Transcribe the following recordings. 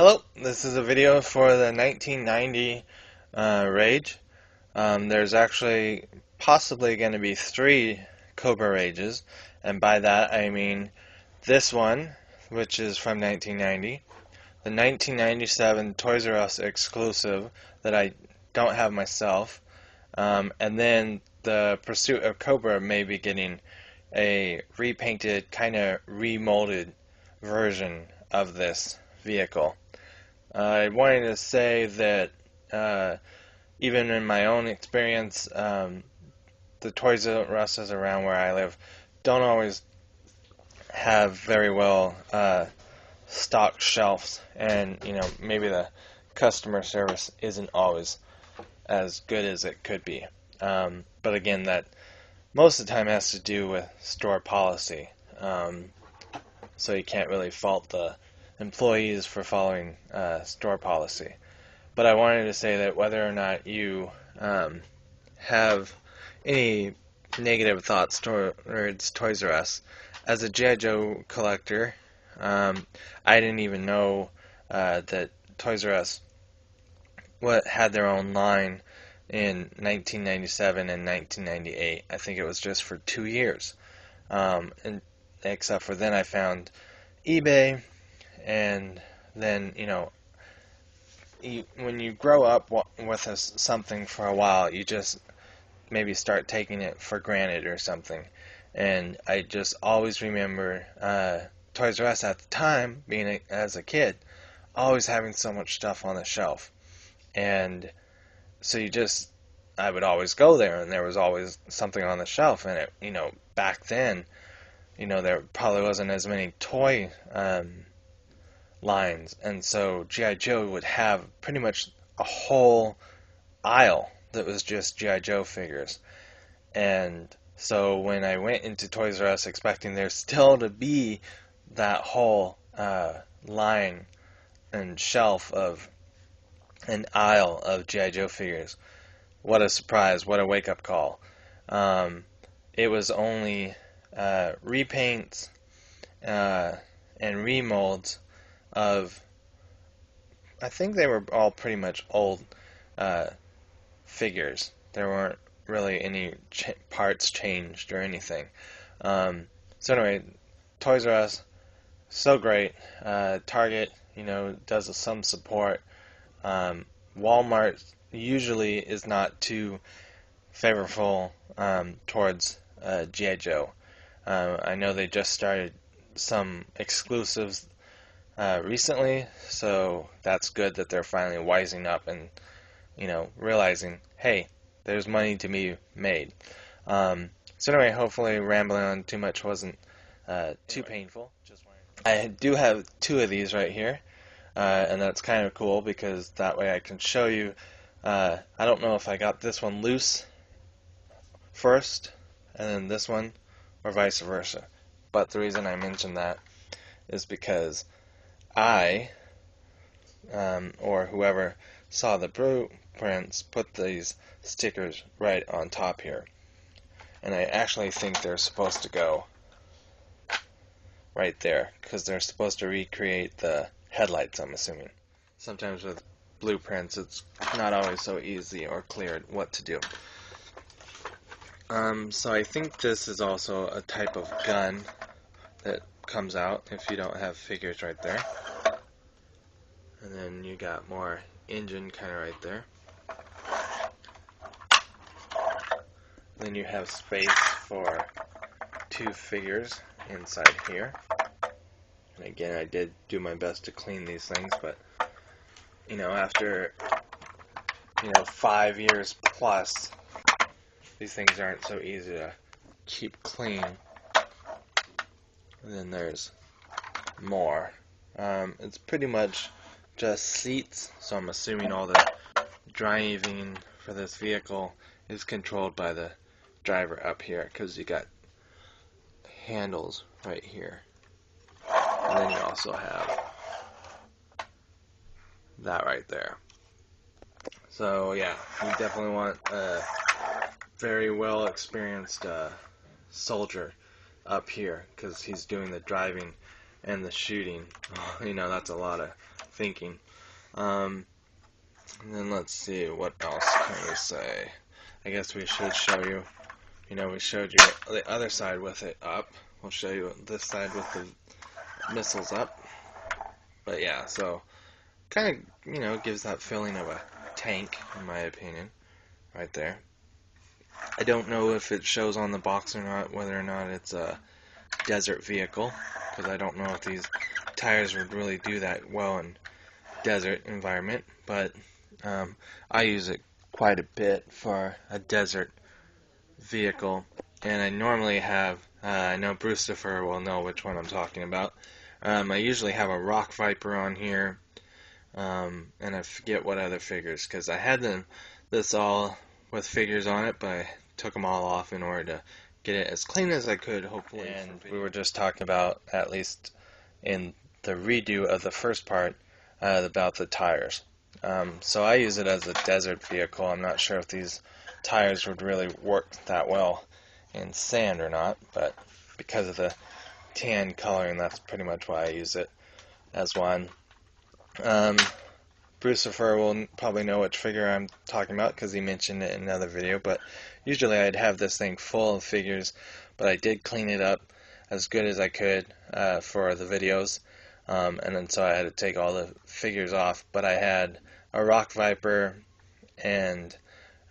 Hello, this is a video for the 1990 Rage. There's actually possibly going to be 3 Cobra Rages, and by that I mean this one, which is from 1990, the 1997 Toys R Us exclusive that I don't have myself, and then the Pursuit of Cobra may be getting a repainted, kind of remolded version of this vehicle. I wanted to say that even in my own experience, the Toys R Us around where I live don't always have very well stocked shelves, and maybe the customer service isn't always as good as it could be. But again, that most of the time has to do with store policy, so you can't really fault the employees for following store policy. But I wanted to say that whether or not you have any negative thoughts towards Toys R Us, as a G.I. Joe collector, I didn't even know that Toys R Us had their own line in 1997 and 1998. I think it was just for 2 years. And except for then I found eBay. And then, when you grow up with something for a while, you just maybe start taking it for granted or something. And I just always remember Toys R Us at the time, as a kid, always having so much stuff on the shelf. And so I would always go there, and there was always something on the shelf. And back then, there probably wasn't as many toy lines, and so G.I. Joe would have pretty much a whole aisle that was just G.I. Joe figures. And so when I went into Toys R Us expecting there still to be that whole line and shelf of an aisle of G.I. Joe figures, what a surprise, what a wake-up call. It was only repaints and remolds of, I think they were all pretty much old figures. There weren't really any parts changed or anything. So anyway, Toys R Us, so great. Target, does some support. Walmart usually is not too favorable towards G.I. Joe. I know they just started some exclusives recently, so that's good that they're finally wising up and realizing, hey, there's money to be made. So anyway, hopefully rambling on too much wasn't too painful. I do have 2 of these right here, and that's kind of cool because that way I can show you. I don't know if I got this one loose first and then this one, or vice versa, but the reason I mention that is because I, or whoever saw the blueprints, put these stickers right on top here. And I actually think they're supposed to go right there, because they're supposed to recreate the headlights, I'm assuming. Sometimes with blueprints, it's not always so easy or clear what to do. So I think this is also a type of gun that comes out if you don't have figures right there. And then you got more engine kind of right there. Then you have space for 2 figures inside here. And again, I did do my best to clean these things, but after 5 years plus, these things aren't so easy to keep clean. And then there's more. It's pretty much just seats, so I'm assuming all the driving for this vehicle is controlled by the driver up here, because you got handles right here. And then you also have that right there. So yeah, you definitely want a very well experienced soldier up here, because he's doing the driving and the shooting. That's a lot of thinking. And then let's see, what else can we say? I guess we should show you, we showed you the other side with it up. We'll show you this side with the missiles up. But yeah, so kind of, gives that feeling of a tank, in my opinion, right there. I don't know if it shows on the box or not, whether or not it's a desert vehicle, because I don't know if these tires would really do that well in desert environment, but I use it quite a bit for a desert vehicle, and I normally have, I know Brucifer will know which one I'm talking about. I usually have a Rock Viper on here, and I forget what other figures, because I had this all with figures on it, but I took them all off in order to get it as clean as I could, hopefully. And we were just talking about, at least in the redo of the first part, about the tires. So I use it as a desert vehicle. I'm not sure if these tires would really work that well in sand or not, but because of the tan coloring, that's pretty much why I use it as one. Brucifer will probably know which figure I'm talking about because he mentioned it in another video, but usually I'd have this thing full of figures, but I did clean it up as good as I could for the videos, and then so I had to take all the figures off, but I had a Rock Viper and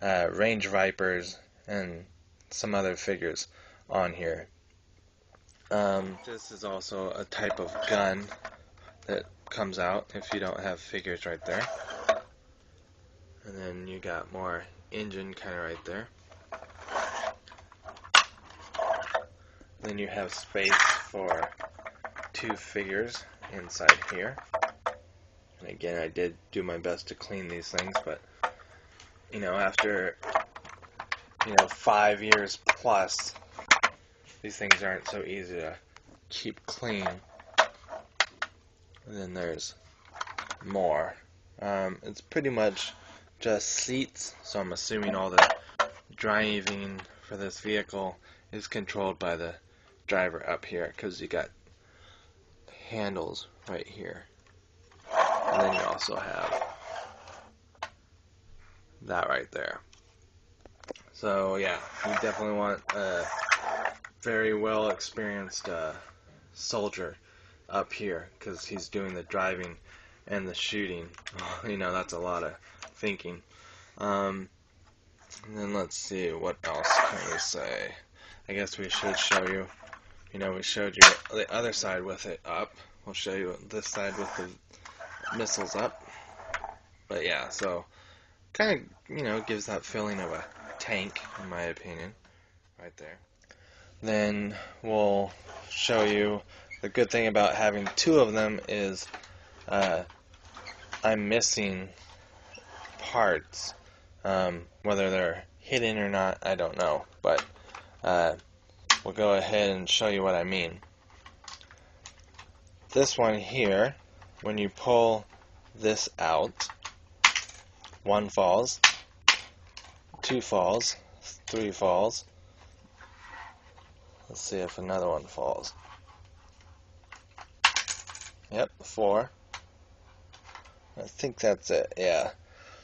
Range Vipers and some other figures on here. This is also a type of gun that comes out if you don't have figures right there. And then you got more engine kind of right there. Then you have space for 2 figures inside here. And again, I did do my best to clean these things, but after 5 years plus, these things aren't so easy to keep clean. And then there's more. It's pretty much just seats, so I'm assuming all the driving for this vehicle is controlled by the driver up here, because you got handles right here. And then you also have that right there. So yeah, you definitely want a very well experienced soldier up here, because he's doing the driving and the shooting. That's a lot of thinking. And then let's see, what else can we say? I guess we should show you, we showed you the other side with it up. We'll show you this side with the missiles up. But yeah, so kind of, gives that feeling of a tank, in my opinion, right there. Then we'll show you the good thing about having 2 of them is I'm missing parts. Whether they're hidden or not, I don't know, but we'll go ahead and show you what I mean. This one here, when you pull this out, 1 falls, 2 falls, 3 falls. Let's see if another one falls. Yep, 4. I think that's it, yeah.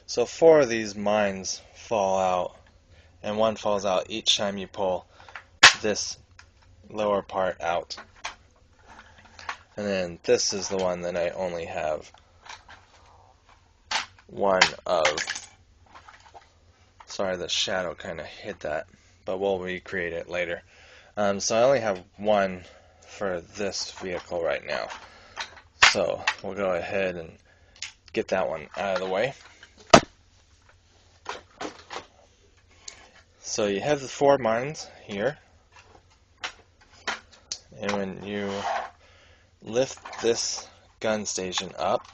So 4 of these mines fall out, and 1 falls out each time you pull this lower part out. And then this is the one that I only have 1 of. Sorry, the shadow kind of hid that, but we'll recreate it later. So I only have 1 for this vehicle right now. So we'll go ahead and get that one out of the way. So you have the 4 mines here, and when you lift this gun station up,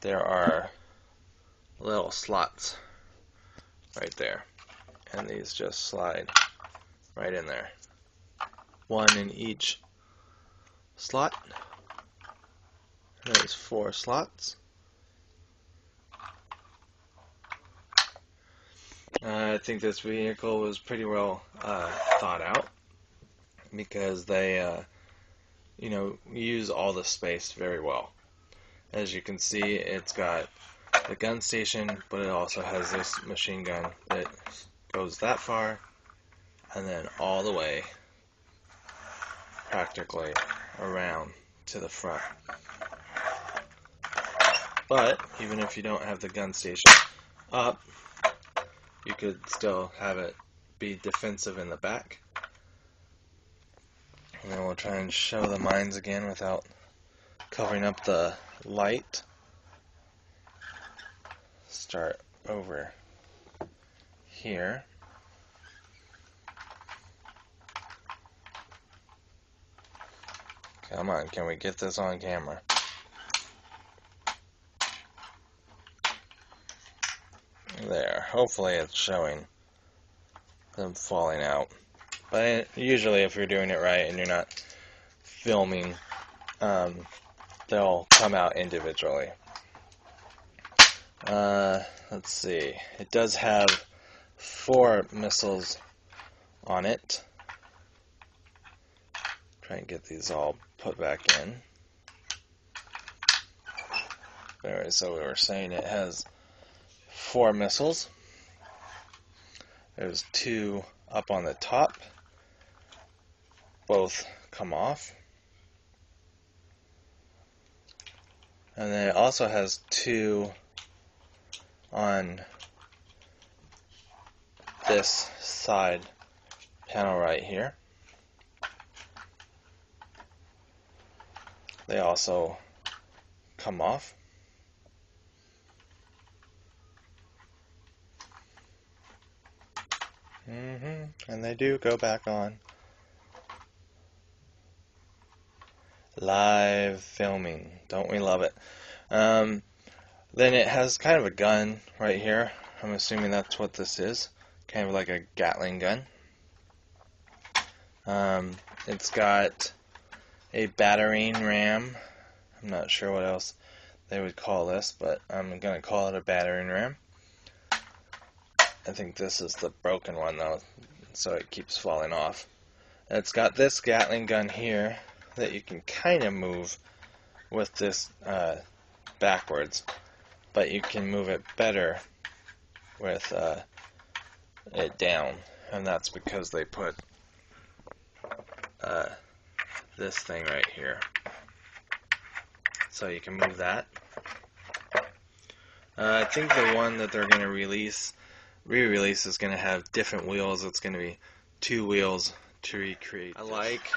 there are little slots right there, and these just slide right in there. 1 in each slot. There's 4 slots. I think this vehicle was pretty well thought out, because they use all the space very well. As you can see, it's got the gun station, but it also has this machine gun that goes that far and then all the way practically around to the front. But even if you don't have the gun station up, you could still have it be defensive in the back. And then we'll try and show the mines again without covering up the light. Start over here. Come on, can we get this on camera? There, hopefully it's showing them falling out. But usually if you're doing it right and you're not filming, they'll come out individually. Let's see, it does have 4 missiles on it. Try and get these all put back in. Anyway, so we were saying it has 4 missiles. There's 2 up on the top. Both come off. And then it also has 2 on this side panel right here. They also come off. And they do go back on. Live filming. Don't we love it? Then it has kind of a gun right here. I'm assuming that's what this is. Kind of like a Gatling gun. It's got a battering ram. I'm not sure what else they would call this, but I'm going to call it a battering ram. I think this is the broken one though, so it keeps falling off. And it's got this Gatling gun here that you can kind of move with this backwards, but you can move it better with it down, and that's because they put this thing right here, so you can move that. I think the one that they're going to re-release is going to have different wheels. It's going to be 2 wheels to recreate. I like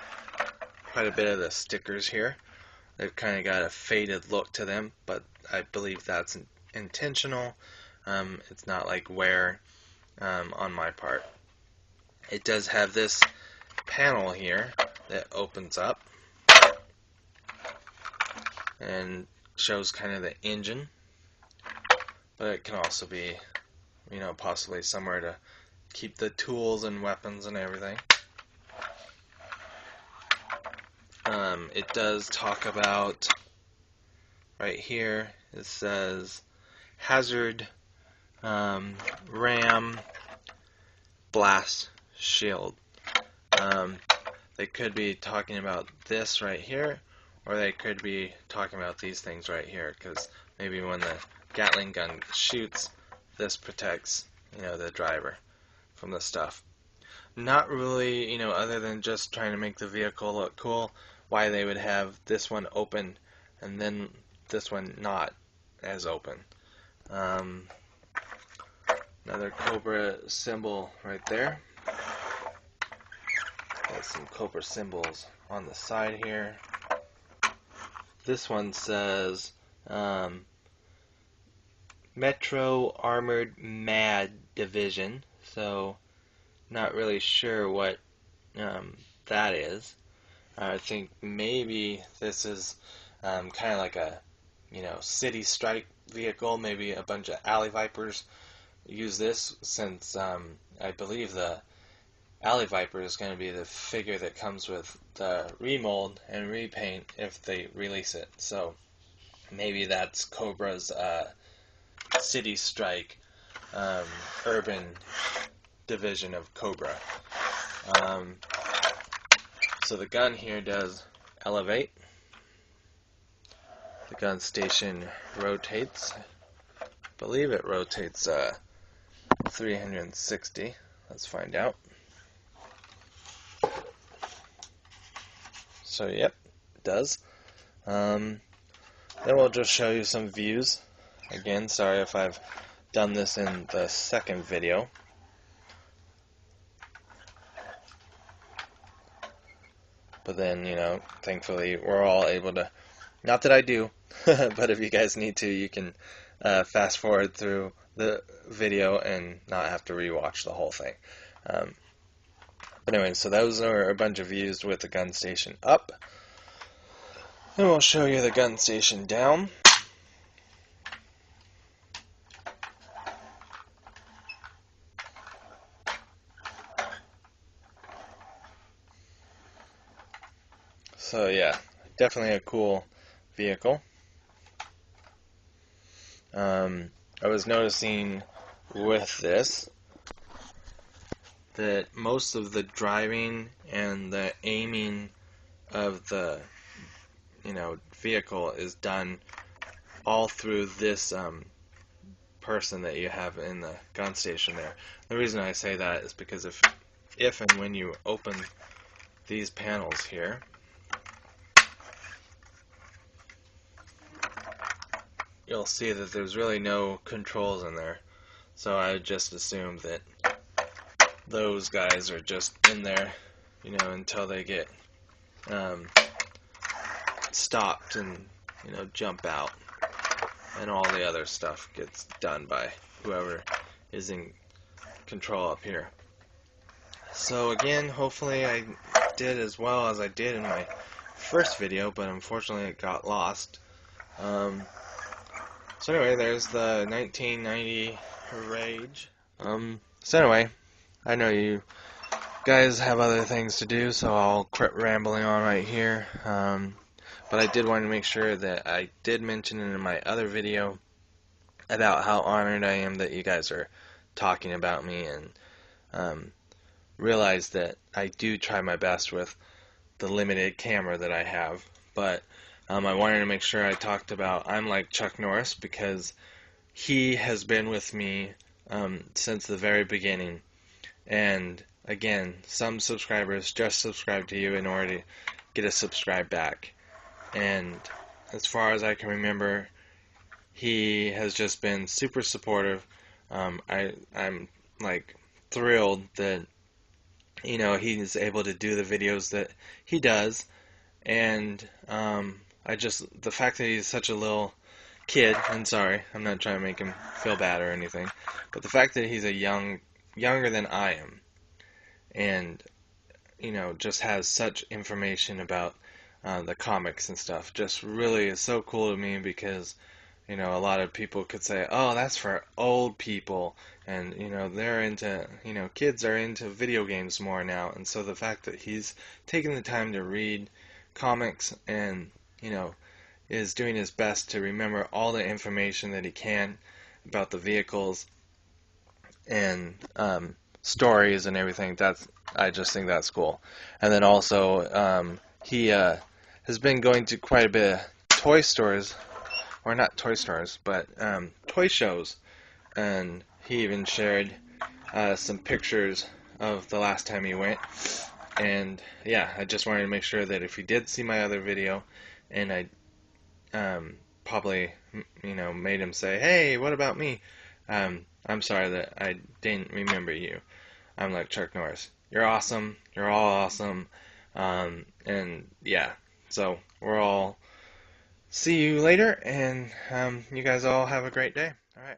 quite a bit of the stickers here. They've kind of got a faded look to them, but I believe that's intentional. It's not like wear on my part. It does have this panel here that opens up and shows kind of the engine, but it can also be, possibly somewhere to keep the tools and weapons and everything. It does talk about, right here, it says hazard ram blast shield. They could be talking about this right here, or they could be talking about these things right here, because maybe when the Gatling gun shoots, this protects, the driver from the stuff. Not really, other than just trying to make the vehicle look cool, why they would have this one open and then this one not as open. Another Cobra symbol right there. Got some Cobra symbols on the side here. This one says Metro Armored MAD Division, so not really sure what that is. I think maybe this is kind of like a city strike vehicle. Maybe a bunch of alley vipers use this, since I believe the alley viper is going to be the figure that comes with the remold and repaint if they release it. So maybe that's Cobra's city strike urban division of Cobra. So the gun here does elevate. The gun station rotates. I believe it rotates 360. Let's find out. So yep, it does. Then we'll just show you some views. Again, sorry if I've done this in the second video. But then, thankfully we're all able to, not that I do, but if you guys need to, you can fast forward through the video and not have to rewatch the whole thing. But anyway, so those are a bunch of views with the gun station up. And we'll show you the gun station down. So yeah, definitely a cool vehicle. I was noticing with this that most of the driving and the aiming of the vehicle is done all through this person that you have in the gun station there. The reason I say that is because if and when you open these panels here, you'll see that there's really no controls in there. So I just assumed that those guys are just in there, until they get stopped and, jump out. And all the other stuff gets done by whoever is in control up here. So again, hopefully I did as well as I did in my first video, but unfortunately it got lost. So anyway, there's the 1990 Rage. So anyway, I know you guys have other things to do, so I'll quit rambling on right here. But I did want to make sure that I did mention in my other video about how honored I am that you guys are talking about me, and realize that I do try my best with the limited camera that I have. But I wanted to make sure I talked about I'm like Chuck Norris, because he has been with me since the very beginning. And again, some subscribers just subscribe to you in order to get a subscribe back. And as far as I can remember, he has just been super supportive. I'm like thrilled that he's able to do the videos that he does. And the fact that he's such a little kid, and sorry, I'm not trying to make him feel bad or anything, but the fact that he's younger than I am, and just has such information about the comics and stuff, just really is so cool to me, because a lot of people could say, oh, that's for old people, and they're into, kids are into video games more now. And so the fact that he's taking the time to read comics and is doing his best to remember all the information that he can about the vehicles and stories and everything, I just think that's cool. And then also he has been going to quite a bit of toy stores, or not toy stores, but toy shows, and he even shared some pictures of the last time he went. And yeah, I just wanted to make sure that if he did see my other video, and I probably made him say, hey, what about me? I'm sorry that I didn't remember you. I'm like Chuck Norris. You're awesome. You're all awesome. And yeah, so we're all see you later, and you guys all have a great day. All right.